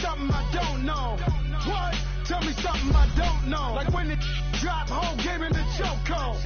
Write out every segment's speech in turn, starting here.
something I don't know. What? Tell me something I don't know. Like when it drop, whole game in the chokehold.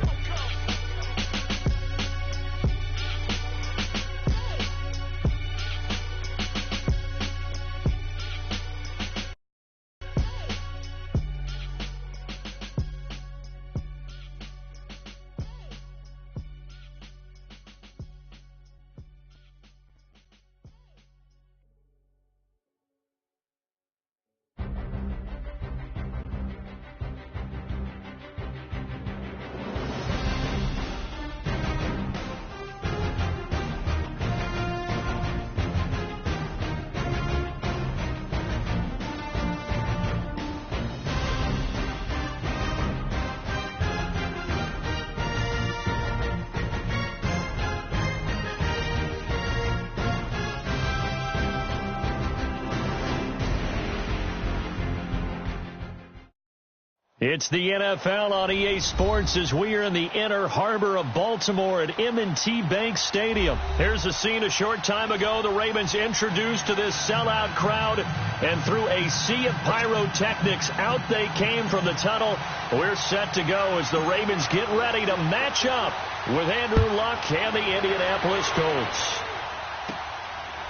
It's the NFL on EA Sports as we are in the inner harbor of Baltimore at M&T Bank Stadium. Here's a scene a short time ago. The Ravens introduced to this sellout crowd, and through a sea of pyrotechnics, out they came from the tunnel. We're set to go as the Ravens get ready to match up with Andrew Luck and the Indianapolis Colts.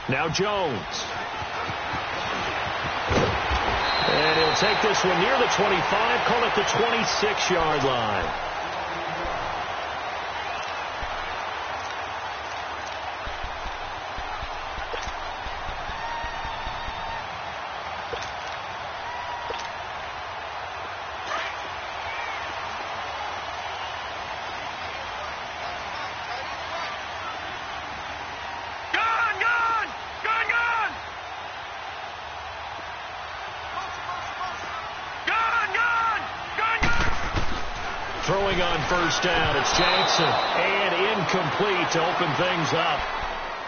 Now Jones. And he'll take this one near the 25, call it the 26-yard line. Throwing on first down, it's Jackson, and incomplete to open things up.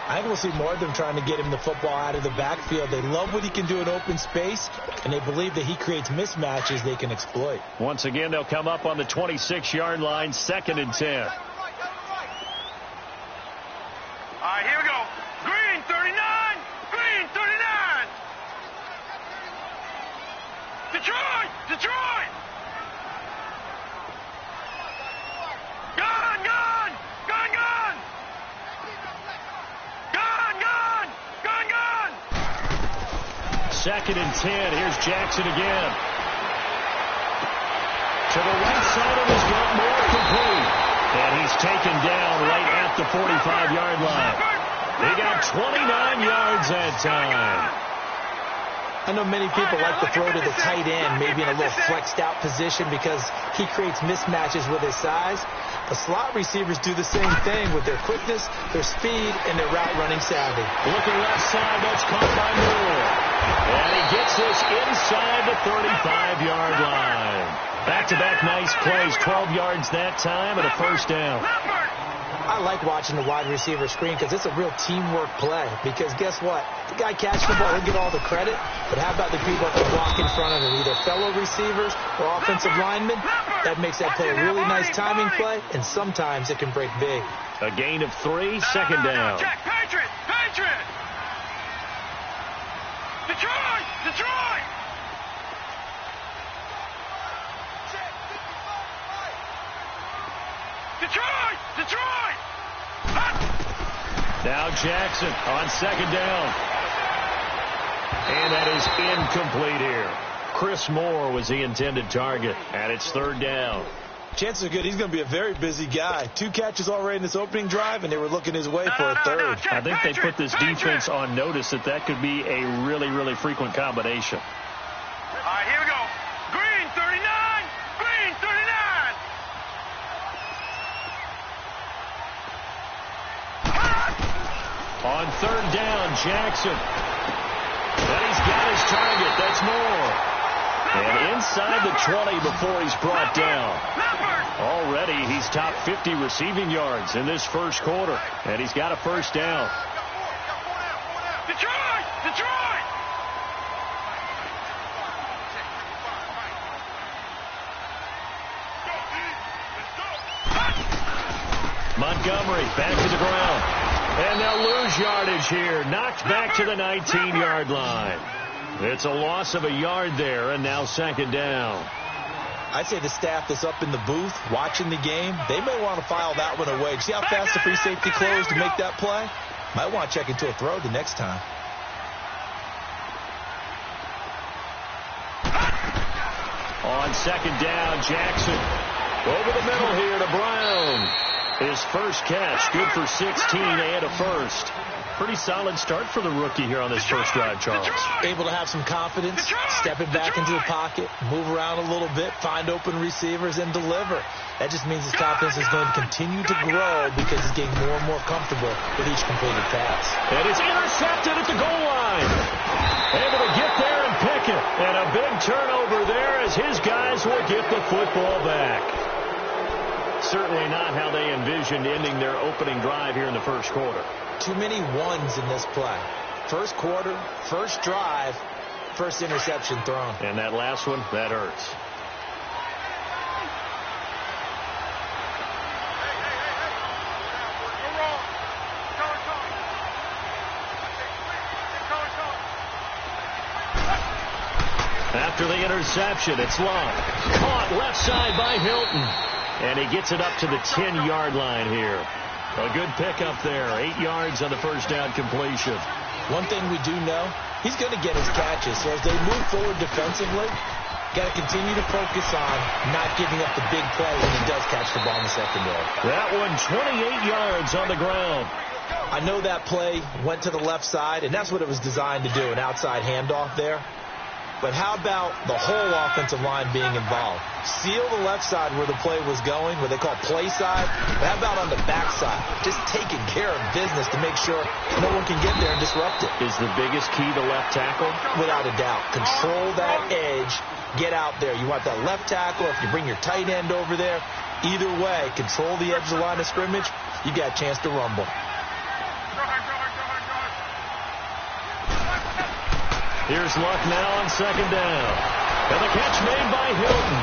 I think we'll see more of them trying to get him the football out of the backfield. They love what he can do in open space, and they believe that he creates mismatches they can exploit. Once again, they'll come up on the 26-yard line, 2nd and 10. All right, here we go. Green, 39. Green, 39. Detroit, Detroit. Gun, gun, gun, gun. Gun, gun, gun, gun. 2nd and 10. Here's Jackson again. To the right side of his gut, more complete. And he's taken down right at the 45-yard line. He got 29 yards that time. I know many people like to throw to the tight end, maybe in a little flexed out position because he creates mismatches with his size. The slot receivers do the same thing with their quickness, their speed, and their route running savvy. Looking left side, that's caught by Moore. And he gets this inside the 35-yard line. Back-to-back nice plays, 12 yards that time and a first down. I like watching the wide receiver screen because it's a real teamwork play. Because guess what? The guy catching the ball, he'll get all the credit. But how about the people that block in front of him, either fellow receivers or offensive linemen? That makes that play a really nice timing play, and sometimes it can break big. A gain of 3, 2nd down. Check, Patriot, Patriot. Detroit, Detroit. Detroit, Detroit. Now Jackson on 2nd down. And that is incomplete here. Chris Moore was the intended target, and it's 3rd down. Chances are good he's going to be a very busy guy. 2 catches already in this opening drive, and they were looking his way for a third. I think they put this defense on notice that could be a really, really frequent combination. All right, here we go. Green, 39. Green, 39. On 3rd down, Jackson. And he's got his target. That's Moore. And inside the 20 before he's brought down. Already he's top 50 receiving yards in this first quarter. And he's got a first down. Detroit! Detroit! Montgomery back to the ground. And they'll lose yardage here. Knocked back to the 19-yard line. It's a loss of a yard there, and now second down. I'd say the staff that's up in the booth watching the game, they may want to file that one away. See how fast the free safety closed to make that play? Might want to check into a throw the next time. On second down, Jackson over the middle here to Brown. His first catch, good for 16 and a first. Pretty solid start for the rookie here on this first drive, Charles. Able to have some confidence, stepping back into the pocket, move around a little bit, find open receivers, and deliver. That just means his confidence is going to continue to grow because he's getting more and more comfortable with each completed pass. And it's intercepted at the goal line. Able to get there and pick it. And a big turnover there as his guys will get the football back. Certainly not how they envisioned ending their opening drive here in the first quarter. Too many ones in this play. First quarter, first drive, first interception thrown. And that last one, that hurts. After the interception, it's long. Caught left side by Hilton. And he gets it up to the 10-yard line here. A good pickup there. 8 yards on the first down completion. One thing we do know, he's going to get his catches. So as they move forward defensively, got to continue to focus on not giving up the big play when he does catch the ball in the secondary. That one, 28 yards on the ground. I know that play went to the left side, and that's what it was designed to do, an outside handoff there. But how about the whole offensive line being involved? Seal the left side where the play was going, what they call play side. But how about on the back side? Just taking care of business to make sure no one can get there and disrupt it. Is the biggest key the left tackle? Without a doubt. Control that edge. Get out there. You want that left tackle. If you bring your tight end over there, either way, control the edge of the line of scrimmage, you got a chance to rumble. Here's Luck now on second down. And the catch made by Hilton.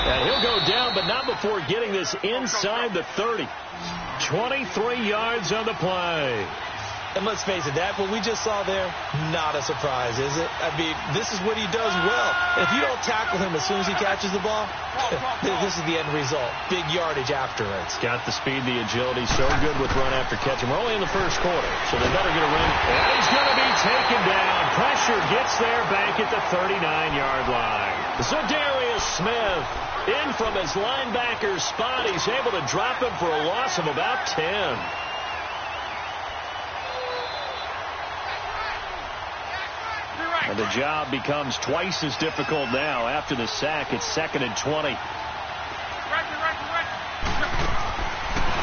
And he'll go down, but not before getting this inside the 30. 23 yards on the play. And let's face it, that what we just saw there, not a surprise, is it? I mean, this is what he does well. If you don't tackle him as soon as he catches the ball, this is the end result. Big yardage afterwards. Got the speed, the agility, so good with run after catch. And we're only in the first quarter, so they better get a run. And he's going to be taken down. Pressure gets there back at the 39-yard line. Zadarius Smith in from his linebacker spot. He's able to drop him for a loss of about 10. And the job becomes twice as difficult now. After the sack, it's 2nd and 20.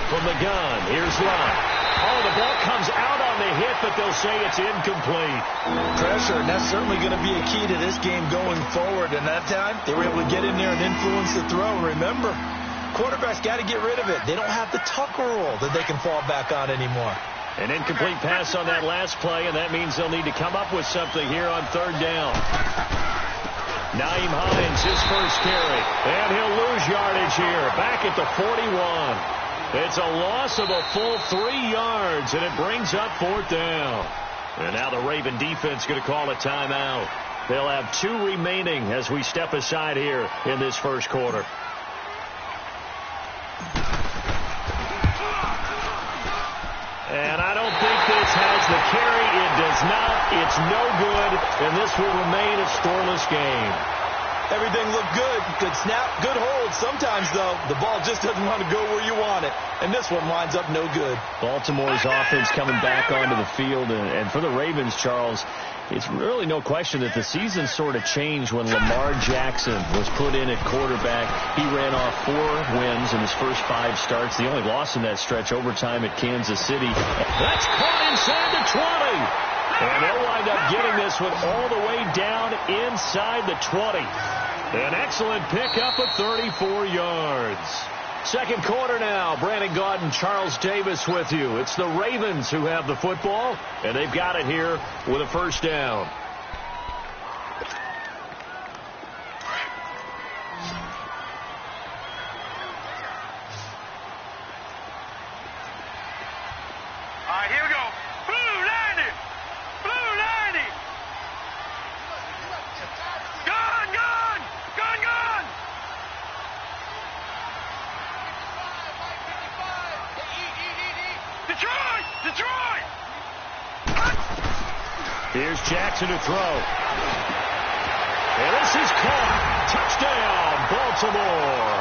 From the gun, here's Luck. Oh, the ball comes out on the hit, but they'll say it's incomplete. Pressure, and that's certainly going to be a key to this game going forward. And that time, they were able to get in there and influence the throw. Remember, quarterbacks got to get rid of it. They don't have the Tucker rule that they can fall back on anymore. An incomplete pass on that last play, and that means they'll need to come up with something here on third down. Naeem Hines, his first carry, and he'll lose yardage here, back at the 41. It's a loss of a full 3 yards, and it brings up fourth down. And now the Raven defense going to call a timeout. They'll have 2 remaining as we step aside here in this first quarter. And I don't think this has the carry. It does not. It's no good. And this will remain a scoreless game. Everything looked good. Good snap, good hold. Sometimes, though, the ball just doesn't want to go where you want it. And this one winds up no good. Baltimore's offense coming back onto the field. And for the Ravens, Charles, it's really no question that the season sort of changed when Lamar Jackson was put in at quarterback. He ran off 4 wins in his first 5 starts. The only loss in that stretch, overtime at Kansas City. That's caught inside the 20. And they'll wind up getting this one all the way down inside the 20. An excellent pickup of 34 yards. Second quarter now. Brandon Gaudin, Charles Davis with you. It's the Ravens who have the football, and they've got it here with a first down. All right, here we go. Blue 90. Blue 90. Detroit! Here's Jackson to throw. And this is caught. Touchdown, Baltimore.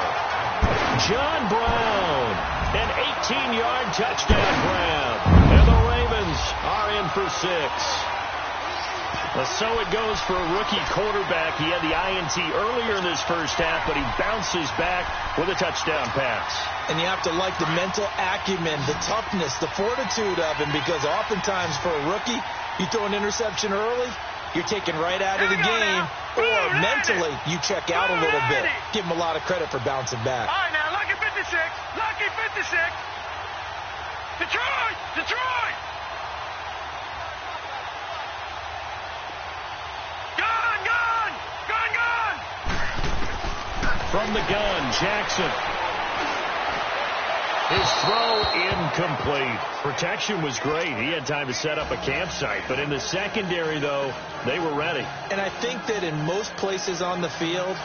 John Brown, an 18-yard touchdown grab. And the Ravens are in for 6. So it goes for a rookie quarterback. He had the INT earlier in this first half, but he bounces back with a touchdown pass. And you have to like the mental acumen, the toughness, the fortitude of him, because oftentimes for a rookie, you throw an interception early, you're taken right out of the game, or mentally you check out a little bit. Give him a lot of credit for bouncing back. All right, now, lucky 56. Lucky 56. Detroit! Detroit! From the gun, Jackson. His throw incomplete. Protection was great. He had time to set up a campsite. But in the secondary, though, they were ready. And I think that in most places on the field,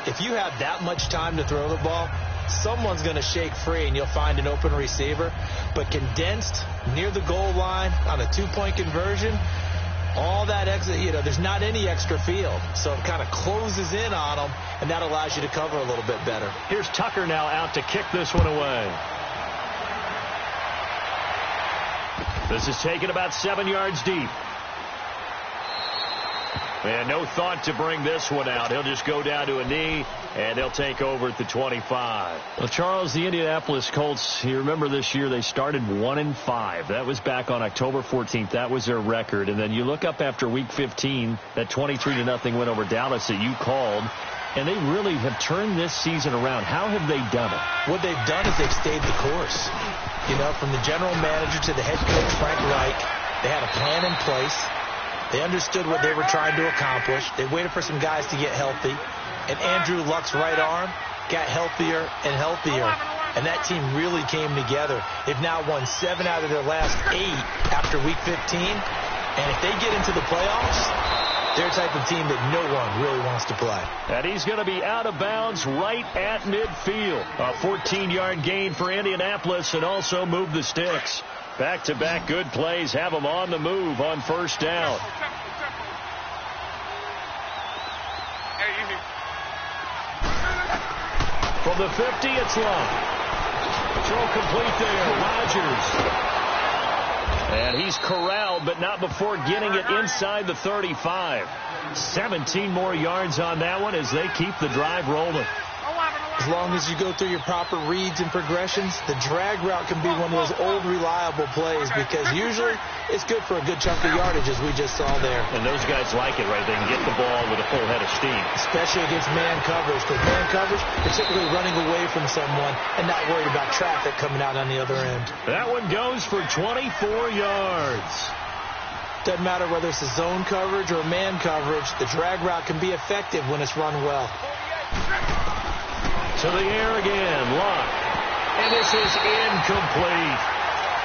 if you have that much time to throw the ball, someone's going to shake free and you'll find an open receiver. But condensed near the goal line on a 2-point conversion, all that extra, there's not any extra field. So it kind of closes in on them, and that allows you to cover a little bit better. Here's Tucker now out to kick this one away. This is taken about 7 yards deep. And no thought to bring this one out. He'll just go down to a knee, and he'll take over at the 25. Well, Charles, the Indianapolis Colts, you remember this year they started 1-5. That was back on October 14th. That was their record. And then you look up after Week 15, that 23-0 win over Dallas that you called, and they really have turned this season around. How have they done it? What they've done is they've stayed the course. From the general manager to the head coach, Frank Reich, they had a plan in place. They understood what they were trying to accomplish. They waited for some guys to get healthy. And Andrew Luck's right arm got healthier and healthier. And that team really came together. They've now won 7 out of their last 8 after Week 15. And if they get into the playoffs, they're the type of team that no one really wants to play. And he's going to be out of bounds right at midfield. A 14-yard gain for Indianapolis and also move the sticks. Back-to-back good plays have them on the move on first down. From the 50, it's long. Throw complete there, Rodgers. And he's corralled, but not before getting it inside the 35. 17 more yards on that one as they keep the drive rolling. As long as you go through your proper reads and progressions, the drag route can be one of those old reliable plays because usually it's good for a good chunk of yardage as we just saw there. And those guys like it, right? They can get the ball with a full head of steam. Especially against man coverage. Because man coverage, you're typically running away from someone and not worried about traffic coming out on the other end. That one goes for 24 yards. Doesn't matter whether it's a zone coverage or a man coverage, the drag route can be effective when it's run well. To the air again, Luck. And this is incomplete.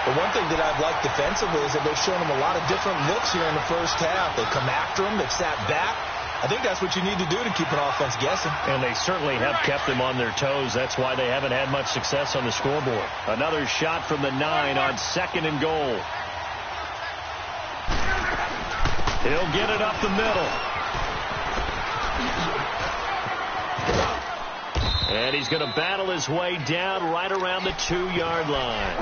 The one thing that I've liked defensively is that they've shown them a lot of different looks here in the first half. They've come after them. They've sat back. I think that's what you need to do to keep an offense guessing. And they certainly have kept them on their toes. That's why they haven't had much success on the scoreboard. Another shot from the 9 on 2nd and goal. He'll get it up the middle. And he's going to battle his way down right around the 2-yard line.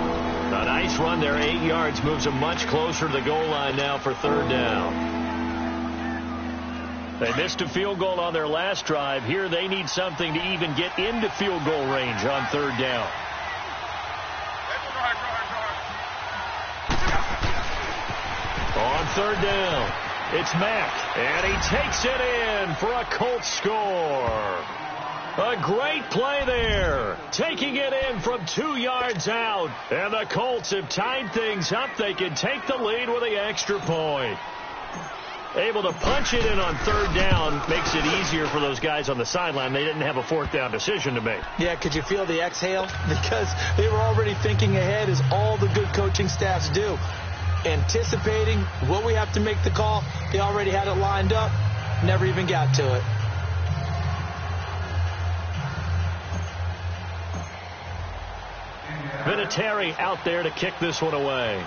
A nice run there, 8 yards, moves him much closer to the goal line now for 3rd down. They missed a field goal on their last drive. Here they need something to even get into field goal range on 3rd down. On 3rd down, it's Mack, and he takes it in for a Colts score. A great play there, taking it in from 2 yards out. And the Colts have tied things up. They can take the lead with the extra point. Able to punch it in on 3rd down makes it easier for those guys on the sideline. They didn't have a 4th down decision to make. Yeah, could you feel the exhale? Because they were already thinking ahead, as all the good coaching staffs do. Anticipating, will we have to make the call? They already had it lined up, never even got to it. Vinatieri out there to kick this one away.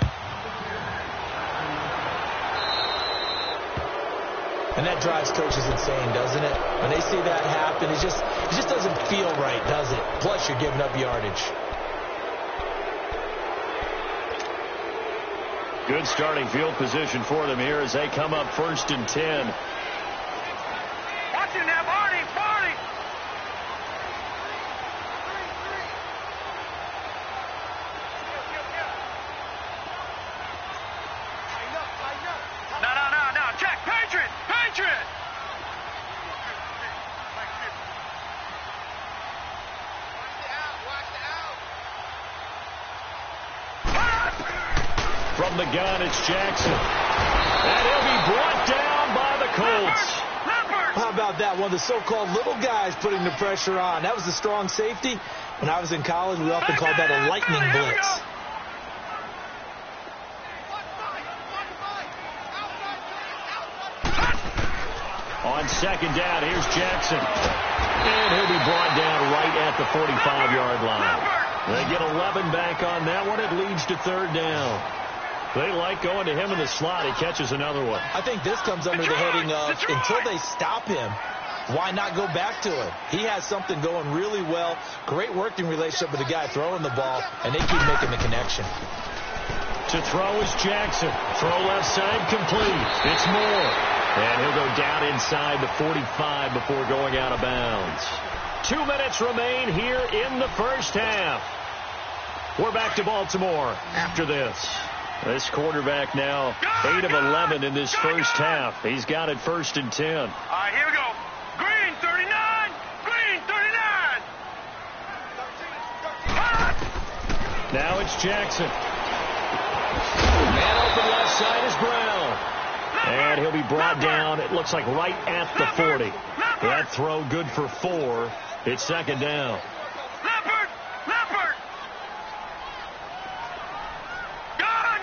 And that drives coaches insane, doesn't it? When they see that happen, it just doesn't feel right, does it? Plus, you're giving up yardage. Good starting field position for them here as they come up 1st and 10. Watch it now, Barney! No. Check! Patriot! From the gun, it's Jackson. And he'll be brought down by the Colts. How about that? One of the so-called little guys putting the pressure on. That was a strong safety. When I was in college, we often called that a lightning blitz. On 2nd down, here's Jackson. And he'll be brought down right at the 45-yard line. They get 11 back on that one. It leads to 3rd down. They like going to him in the slot. He catches another one. I think this comes under the heading of until they stop him, why not go back to him? He has something going really well. Great working relationship with the guy throwing the ball, and they keep making the connection. To throw is Jackson. Throw left side complete. It's Moore. And he'll go down inside the 45 before going out of bounds. 2 minutes remain here in the first half. We're back to Baltimore after this. This quarterback now 8 of 11 in this first half. He's got it 1st and 10. All right, here we go. Green 39. Green 39. Now it's Jackson. Man open left side is Brown. And he'll be brought down, it looks like right at the 40. That throw good for 4. It's 2nd down. Leopard. Gun.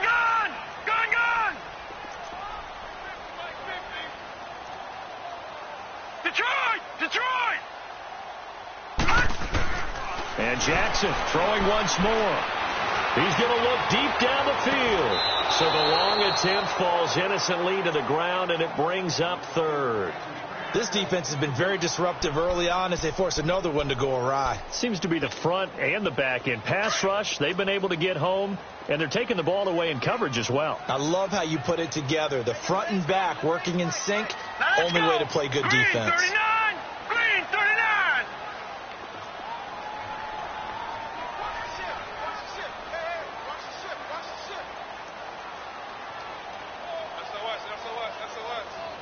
Detroit. And Jackson throwing once more. He's going to look deep down the field. So the long attempt falls innocently to the ground, and it brings up 3rd. This defense has been very disruptive early on as they force another one to go awry. Seems to be the front and the back end. Pass rush, they've been able to get home, and they're taking the ball away in coverage as well. I love how you put it together. The front and back working in sync, only way to play good defense. Green 39.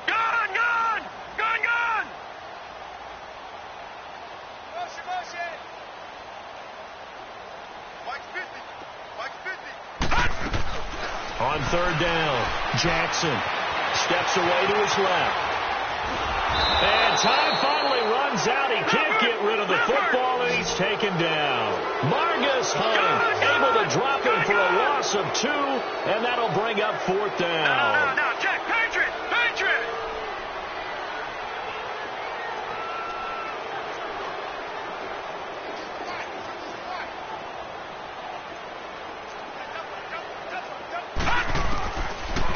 Gun. On 3rd down, Jackson steps away to his left. And time finally runs out. He can't get rid of the football, and he's taken down. Margus Hunt able to drop him for a loss of 2, and that'll bring up 4th down. No, check. Patriot.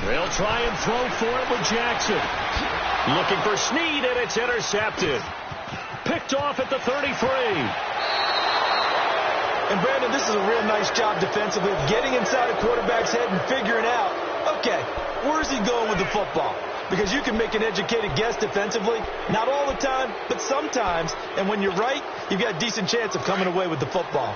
They'll try and throw for it with Jackson. Looking for Snead, and it's intercepted. Picked off at the 33. And, Brandon, this is a real nice job defensively of getting inside a quarterback's head and figuring out, okay, where's he going with the football? Because you can make an educated guess defensively. Not all the time, but sometimes. And when you're right, you've got a decent chance of coming away with the football.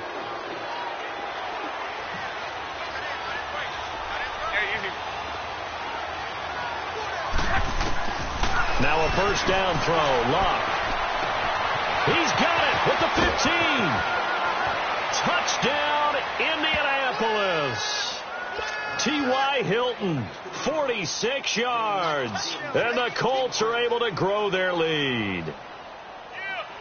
Now a first down throw. Locke. He's got it with the 15. Touchdown, Indianapolis. T.Y. Hilton, 46 yards. And the Colts are able to grow their lead.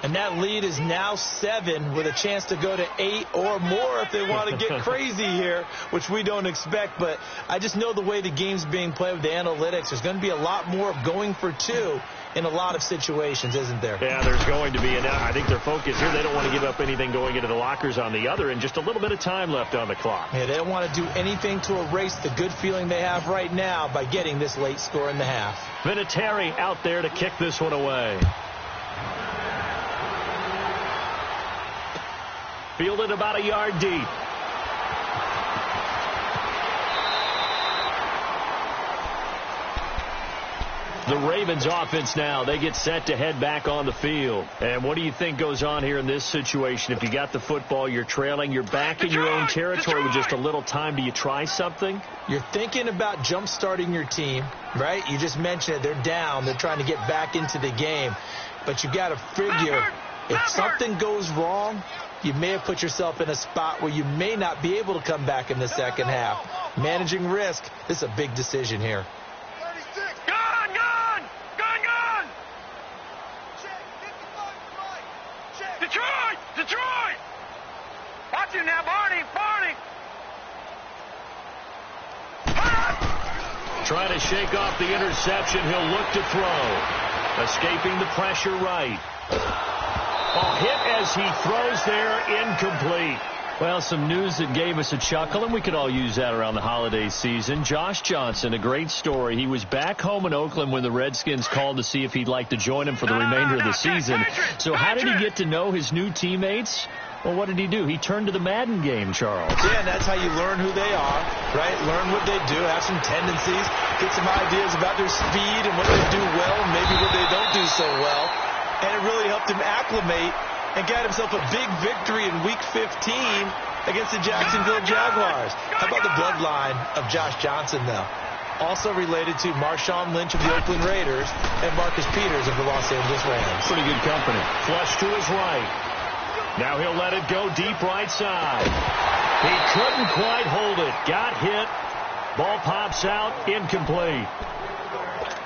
And that lead is now 7 with a chance to go to 8 or more if they want to get crazy here, which we don't expect. But I just know the way the game's being played with the analytics, there's going to be a lot more of going for 2 in a lot of situations, isn't there? Yeah, there's going to be. And I think their focus here, they don't want to give up anything going into the lockers on the other, and just a little bit of time left on the clock. Yeah, they don't want to do anything to erase the good feeling they have right now by getting this late score in the half. Vinatieri out there to kick this one away. Fielded about a yard deep. The Ravens offense now, they get set to head back on the field. And what do you think goes on here in this situation? If you got the football, you're trailing, you're back in your own territory with just a little time. Do you try something? You're thinking about jump-starting your team, right? You just mentioned it. They're down. They're trying to get back into the game. But you got to figure, if something goes wrong, you may have put yourself in a spot where you may not be able to come back in the second half. Managing risk, this is a big decision here. Detroit! Watch him now, Barney! Trying to shake off the interception. He'll look to throw. Escaping the pressure right. Hit as he throws there, incomplete. Well, some news that gave us a chuckle, and we could all use that around the holiday season. Josh Johnson, a great story. He was back home in Oakland when the Redskins called to see if he'd like to join him for the remainder of the season. So how did he get to know his new teammates? Well, what did he do? He turned to the Madden game, Charles. Yeah, and that's how you learn who they are, right? Learn what they do, have some tendencies, get some ideas about their speed and what they do well and maybe what they don't do so well. And it really helped him acclimate and got himself a big victory in Week 15 against the Jacksonville Jaguars. How about the bloodline of Josh Johnson, though? Also related to Marshawn Lynch of the Oakland Raiders and Marcus Peters of the Los Angeles Rams. Pretty good company. Flush to his right. Now he'll let it go deep right side. He couldn't quite hold it. Got hit. Ball pops out. Incomplete.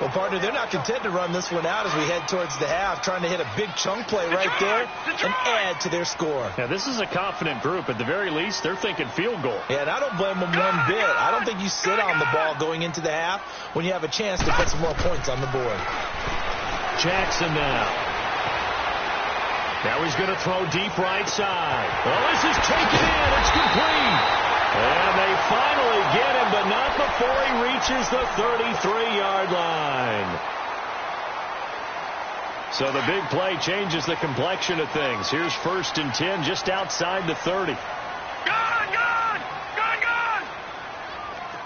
Well, partner, they're not content to run this one out as we head towards the half, trying to hit a big chunk play right there and add to their score. Yeah, this is a confident group. At the very least, they're thinking field goal. Yeah, and I don't blame them one bit. I don't think you sit on the ball going into the half when you have a chance to put some more points on the board. Jackson now. Now he's going to throw deep right side. Well, this is taken in. It's complete. And they finally get him, but not before he reaches the 33-yard line. So the big play changes the complexion of things. Here's 1st and 10 just outside the 30. Gone!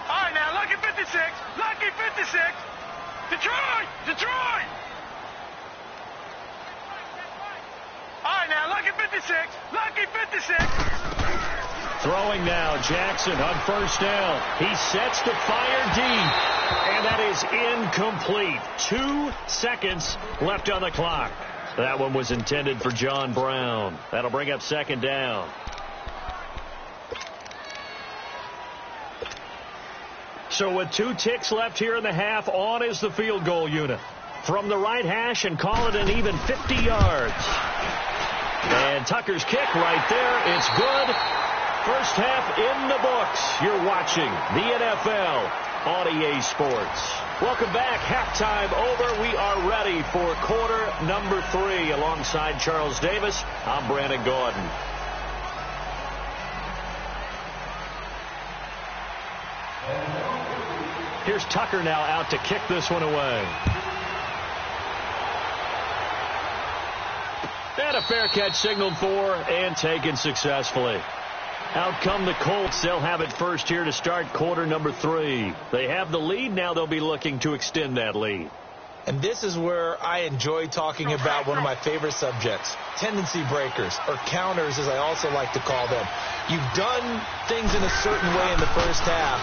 All right, now, lucky 56. Lucky 56. Detroit! All right, now, lucky 56. Lucky 56. Throwing now, Jackson on 1st down. He sets to fire deep, and that is incomplete. 2 seconds left on the clock. That one was intended for John Brown. That'll bring up 2nd down. So with 2 ticks left here in the half, on is the field goal unit. From the right hash and call it an even 50 yards. And Tucker's kick right there. It's good. First half in the books. You're watching the NFL on EA Sports. Welcome back. Halftime over. We are ready for quarter number 3. Alongside Charles Davis, I'm Brandon Gordon. Here's Tucker now out to kick this one away. And a fair catch signaled for and taken successfully. Out come the Colts. They'll have it first here to start quarter number 3. They have the lead. Now they'll be looking to extend that lead. And this is where I enjoy talking about one of my favorite subjects, tendency breakers, or counters as I also like to call them. You've done things in a certain way in the first half,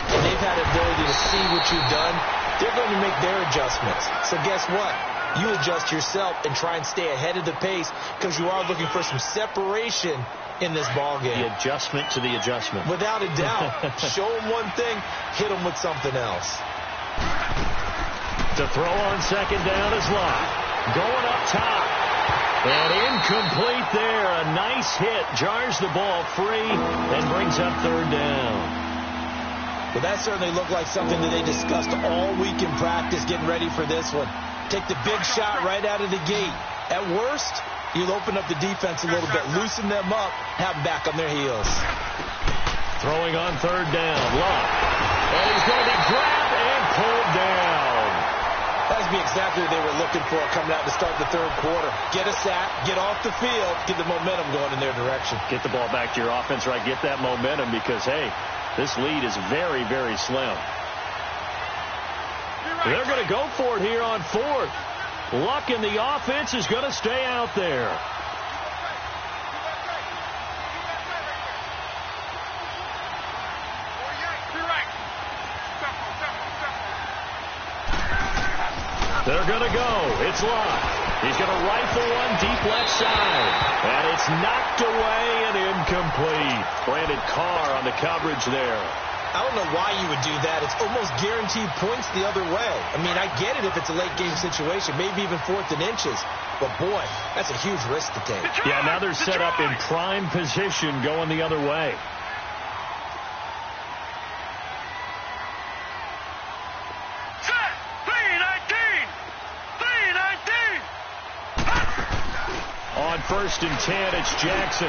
and they've had the ability to see what you've done. They're going to make their adjustments. So guess what? You adjust yourself and try and stay ahead of the pace because you are looking for some separation in this ball game. The adjustment to the adjustment. Without a doubt. Show them one thing, hit them with something else. To throw on 2nd down is Lott. Going up top. And incomplete there. A nice hit. Jars the ball free and brings up third down. Well, that certainly looked like something that they discussed all week in practice getting ready for this one. Take the big shot right out of the gate. At worst, you'll open up the defense a little bit, loosen them up, have them back on their heels. Throwing on third down. Luck. And he's going to be grabbed and pulled down. That would be exactly what they were looking for coming out to start the third quarter. Get a sack, get off the field, get the momentum going in their direction. Get the ball back to your offense, right? Get that momentum because, hey, this lead is very, very slim. They're going to go for it here on fourth. Luck in the offense is going to stay out there. They're going to go. It's Luck. He's going to rifle one deep left side. And it's knocked away and incomplete. Brandon Carr on the coverage there. I don't know why you would do that. It's almost guaranteed points the other way. I mean, I get it if it's a late game situation, maybe even 4th and inches. But, boy, that's a huge risk to take. Yeah, now they're set up in prime position going the other way. On 1st and 10, it's Jackson.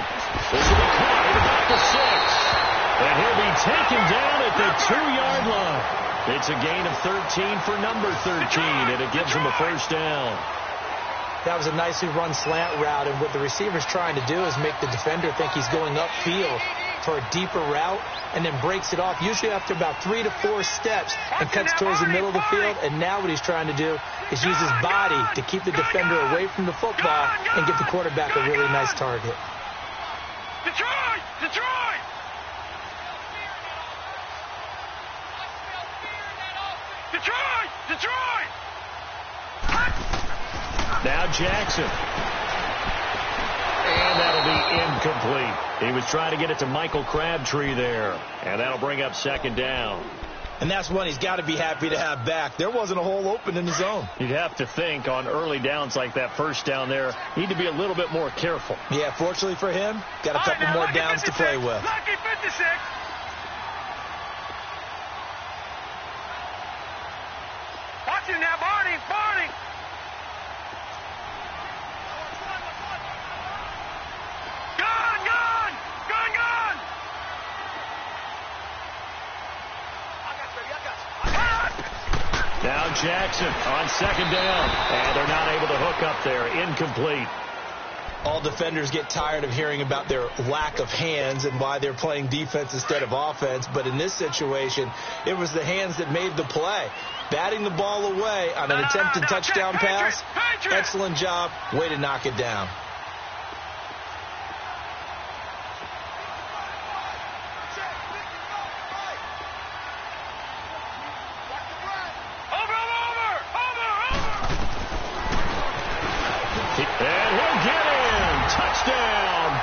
This will be caught at about the 6. And he'll be taken down at the 2-yard line. It's a gain of 13 for number 13, and it gives him a first down. That was a nicely run slant route, and what the receiver's trying to do is make the defender think he's going upfield for a deeper route, and then breaks it off, usually after about 3 to 4 steps, and cuts towards the middle of the field. And now what he's trying to do is use his body to keep the defender away from the football and give the quarterback a really nice target. Detroit! Detroit! Detroit! Detroit! Now Jackson. And that'll be incomplete. He was trying to get it to Michael Crabtree there. And that'll bring up 2nd down. And that's one he's got to be happy to have back. There wasn't a hole open in the zone. You'd have to think on early downs like that first down there, need to be a little bit more careful. Yeah, fortunately for him, got a couple more downs to play with. Lucky 56. Watch him now, Barney. Barney. Now Jackson on 2nd down. And they're not able to hook up there. Incomplete. All defenders get tired of hearing about their lack of hands and why they're playing defense instead of offense. But in this situation, it was the hands that made the play. Batting the ball away on an attempted touchdown pass. Excellent job. Way to knock it down.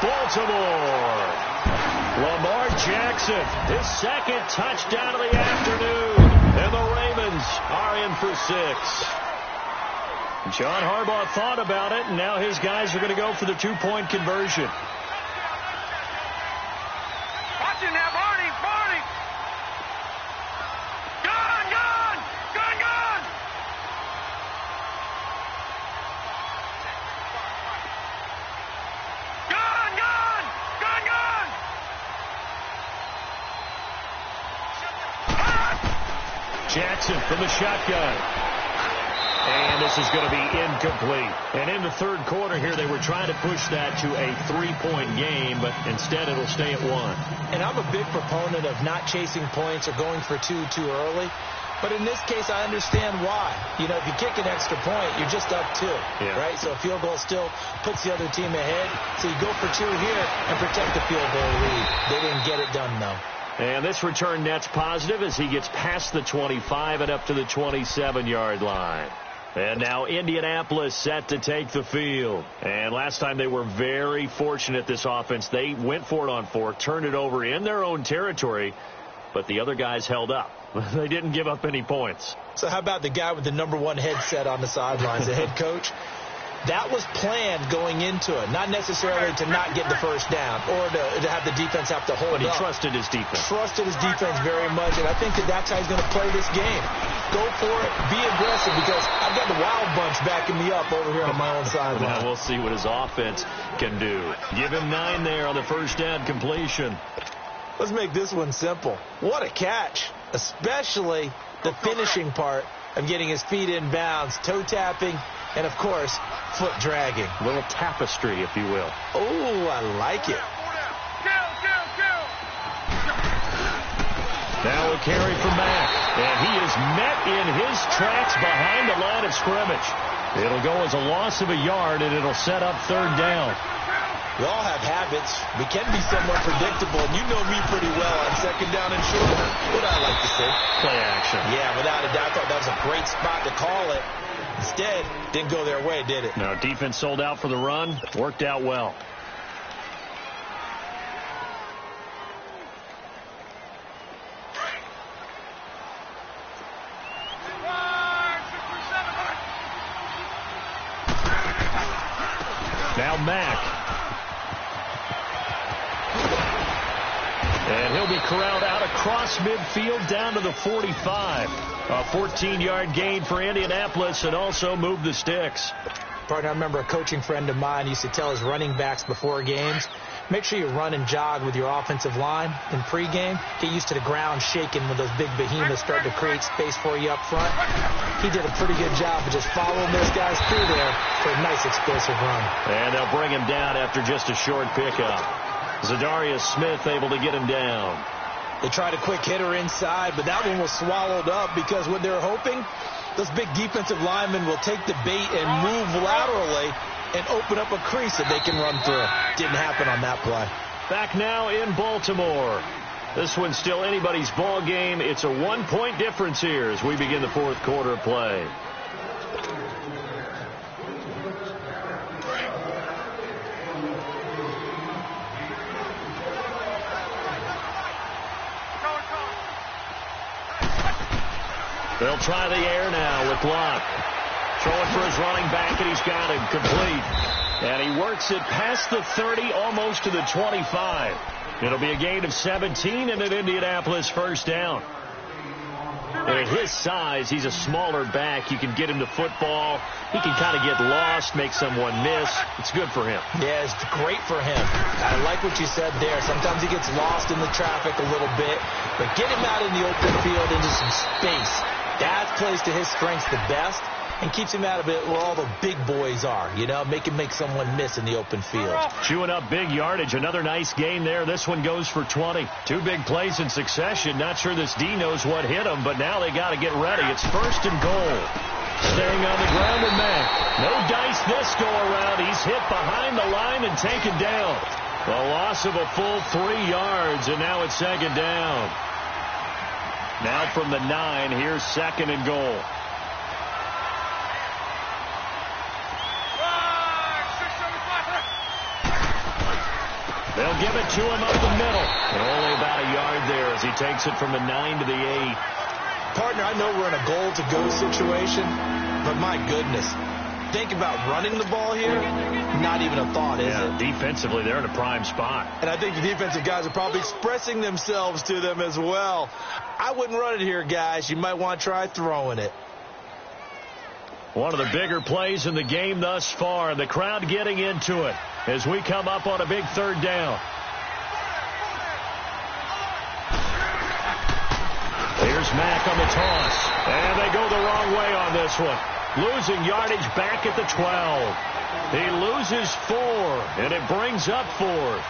Baltimore. Lamar Jackson, his 2nd touchdown of the afternoon. And the Ravens are in for 6. John Harbaugh thought about it, and now his guys are going to go for the 2-point conversion. Watch him now, Barney. Barney. Gone, gone. Gone, gone. Jackson from the shotgun. And this is going to be incomplete. And in the third quarter here, they were trying to push that to a 3-point game, but instead it'll stay at 1. And I'm a big proponent of not chasing points or going for 2 too early. But in this case, I understand why. You know, if you kick an extra point, you're just up 2, right? So a field goal still puts the other team ahead. So you go for 2 here and protect the field goal lead. They didn't get it done, though. And this return net's positive as he gets past the 25 and up to the 27-yard line. And now Indianapolis set to take the field. And last time they were very fortunate, this offense. They went for it on 4, turned it over in their own territory, but the other guys held up. They didn't give up any points. So how about the guy with the #1 headset on the sidelines, the head coach? That was planned going into it, not necessarily to not get the first down or to have the defense have to hold up. But he trusted his defense. Trusted his defense very much, and I think that's how he's going to play this game. Go for it, be aggressive, because I've got the wild bunch backing me up over here on my own sideline. Now we'll see what his offense can do. Give him 9 there on the first down completion. Let's make this one simple. What a catch, especially the finishing part of getting his feet in bounds, toe tapping, and, of course, foot dragging. A little tapestry, if you will. Oh, I like it. Now a carry from Mack, and he is met in his tracks behind the line of scrimmage. It'll go as a loss of a yard, and it'll set up third down. We all have habits. We can be somewhat predictable, and you know me pretty well on second down and short. What I like to say? Play action. Yeah, without a doubt. I thought that was a great spot to call it. Instead, didn't go their way, did it? No, defense sold out for the run. Worked out well. Now Mack. And he'll be corralled out across midfield down to the 45. A 14-yard gain for Indianapolis, and also move the sticks. Partner, I remember a coaching friend of mine used to tell his running backs before games, make sure you run and jog with your offensive line in pregame. Get used to the ground shaking when those big behemoths start to create space for you up front. He did a pretty good job of just following those guys through there for a nice explosive run. And they'll bring him down after just a short pickup. Zadarius Smith able to get him down. They tried a quick hitter inside, but that one was swallowed up because what they're hoping, those big defensive linemen will take the bait and move laterally and open up a crease that they can run through. Didn't happen on that play. Back now in Baltimore. This one's still anybody's ball game. It's a 1-point difference here as we begin the fourth quarter of play. They'll try the air now with Locke. Throwing for his running back, and he's got him complete. And he works it past the 30, almost to the 25. It'll be a gain of 17 and an Indianapolis first down. And at his size, he's a smaller back. You can get him to football. He can kind of get lost, make someone miss. It's good for him. Yeah, it's great for him. I like what you said there. Sometimes he gets lost in the traffic a little bit. But get him out in the open field into some space. That plays to his strengths the best and keeps him out of it where all the big boys are, you know, make someone miss in the open field. Chewing up big yardage. Another nice gain there. This one goes for 20. 2 big plays in succession. Not sure this D knows what hit him, but now they got to get ready. It's first and goal. Staying on the ground with Mack. No dice this go around. He's hit behind the line and taken down. A loss of a full 3 yards, and now it's second down. Now from the 9, here's second and goal. They'll give it to him up the middle. And only about a yard there as he takes it from the 9 to the 8. Partner, I know we're in a goal-to-go situation, but my goodness. Think about running the ball here. Not even a thought, is it? Defensively, they're in a prime spot. And I think the defensive guys are probably expressing themselves to them as well. I wouldn't run it here, guys. You might want to try throwing it. One of the bigger plays in the game thus far. The crowd getting into it as we come up on a big third down. Here's Mack on the toss. And they go the wrong way on this one. Losing yardage back at the 12. He loses 4, and it brings up 4th.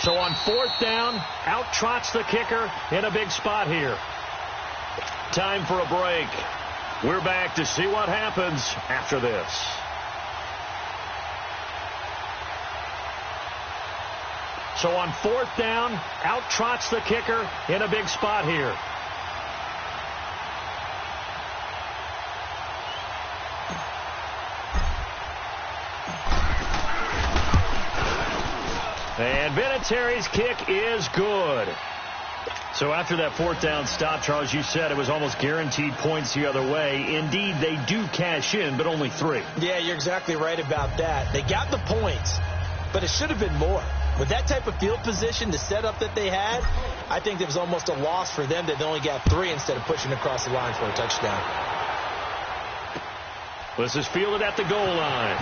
So on 4th down, out trots the kicker in a big spot here. Time for a break. We're back to see what happens after this. So on 4th down, out trots the kicker in a big spot here. And Vinatieri's kick is good. So after that fourth down stop, Charles, you said it was almost guaranteed points the other way. Indeed, they do cash in, but only 3. Yeah, you're exactly right about that. They got the points, but it should have been more. With that type of field position, the setup that they had, I think it was almost a loss for them that they only got 3 instead of pushing across the line for a touchdown. This is fielded at the goal line.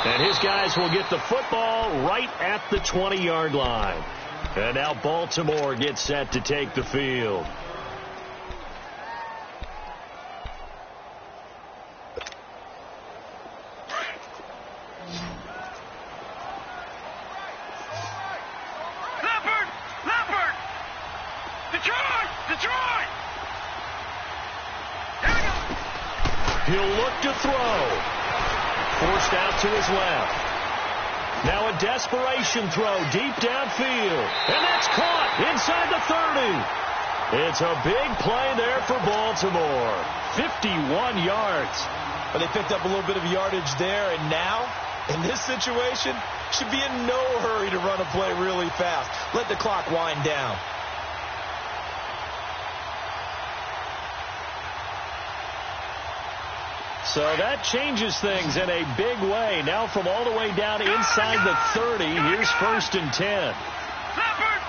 And his guys will get the football right at the 20-yard line. And now Baltimore gets set to take the field. Leopard! Detroit! He'll look to throw. Forced out to his left. Now a desperation throw deep downfield. And that's caught inside the 30. It's a big play there for Baltimore. 51 yards. But they picked up a little bit of yardage there, and now, in this situation, should be in no hurry to run a play really fast. Let the clock wind down. So that changes things in a big way. Now from all the way down inside the 30, here's 1st and 10. Leopard!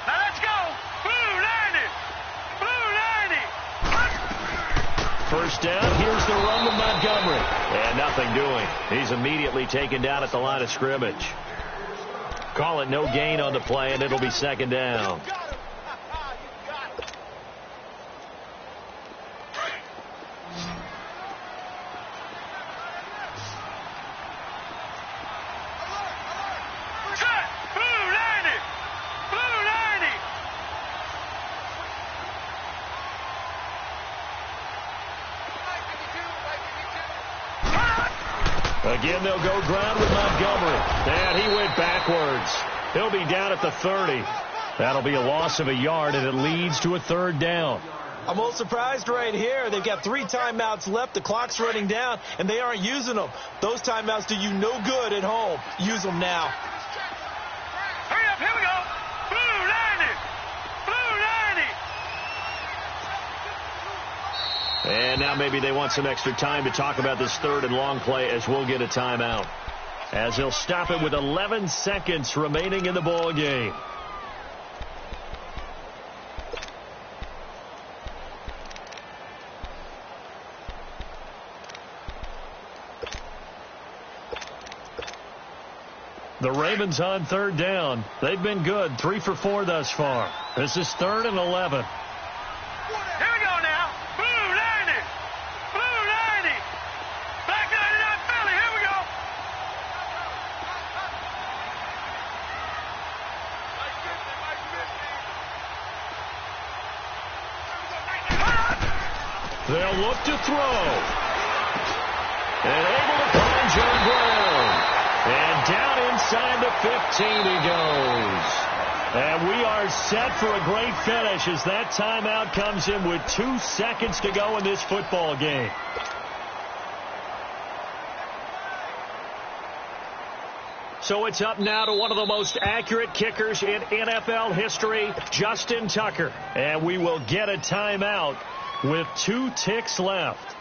Now let's go! Blue 90! First down, here's the run to Montgomery. And nothing doing. He's immediately taken down at the line of scrimmage. Call it no gain on the play, and it'll be 2nd down. Again, they'll go ground with Montgomery. And he went backwards. He'll be down at the 30. That'll be a loss of a yard, and it leads to a 3rd down. I'm a little surprised right here. They've got 3 timeouts left. The clock's running down, and they aren't using them. Those timeouts do you no good at home. Use them now. Hurry up, here we go. Blue 90! And now maybe they want some extra time to talk about this 3rd and long play as we'll get a timeout. As they'll stop it with 11 seconds remaining in the ball game. The Ravens on 3rd down. They've been good, 3 for 4 thus far. This is 3rd and 11. Here we go now. Blue 90! Black 99 Philly, here we go. They'll look to throw. And able to find John Brown. And down inside the 15 he goes. And we are set for a great finish as that timeout comes in with 2 seconds to go in this football game. So it's up now to one of the most accurate kickers in NFL history, Justin Tucker. And we will get a timeout with 2 ticks left.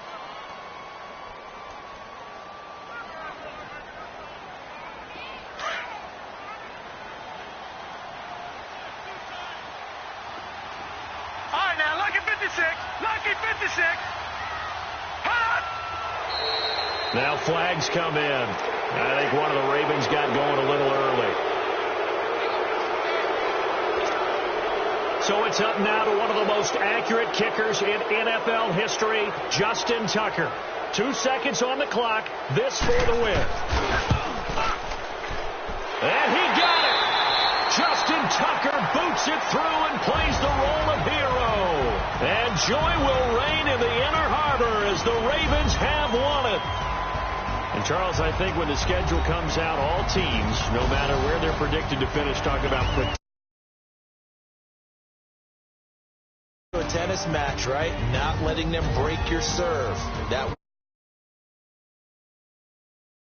Now flags come in. I think one of the Ravens got going a little early. So it's up now to one of the most accurate kickers in NFL history, Justin Tucker. 2 seconds on the clock. This for the win. And he got it. Justin Tucker boots it through and plays the role of hero. And joy will reign in the Inner Harbor as the Ravens have won it. And, Charles, I think when the schedule comes out, all teams, no matter where they're predicted to finish, talk about tennis match, right? Not letting them break your serve. That